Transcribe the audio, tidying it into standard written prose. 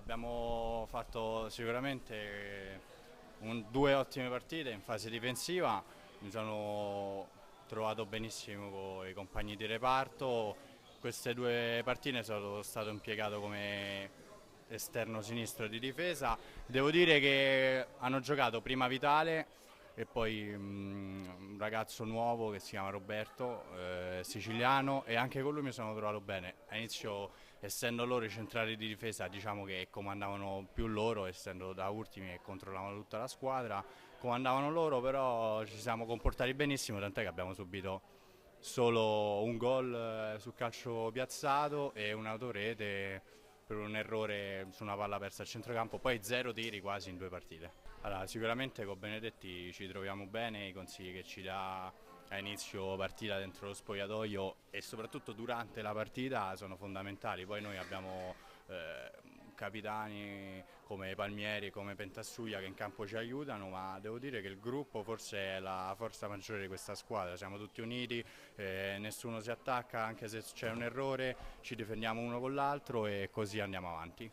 abbiamo fatto sicuramente due ottime partite in fase difensiva, mi sono trovato benissimo con i compagni di reparto, queste due partite sono stato impiegato come esterno sinistro di difesa, devo dire che hanno giocato prima Vitale e poi un ragazzo nuovo che si chiama Roberto, siciliano, e anche con lui mi sono trovato bene. All'inizio, essendo loro i centrali di difesa, diciamo che comandavano più loro, essendo da ultimi che controllavano tutta la squadra, comandavano loro, però ci siamo comportati benissimo, tant'è che abbiamo subito solo un gol su calcio piazzato e un'autorete per un errore su una palla persa al centrocampo, poi zero tiri quasi in due partite. Allora, sicuramente con Benedetti ci troviamo bene, i consigli che ci dà a inizio partita dentro lo spogliatoio e soprattutto durante la partita sono fondamentali. Poi noi abbiamo capitani come Palmieri, come Pentassuglia che in campo ci aiutano, ma devo dire che il gruppo forse è la forza maggiore di questa squadra, siamo tutti uniti, nessuno si attacca, anche se c'è un errore ci difendiamo uno con l'altro e così andiamo avanti.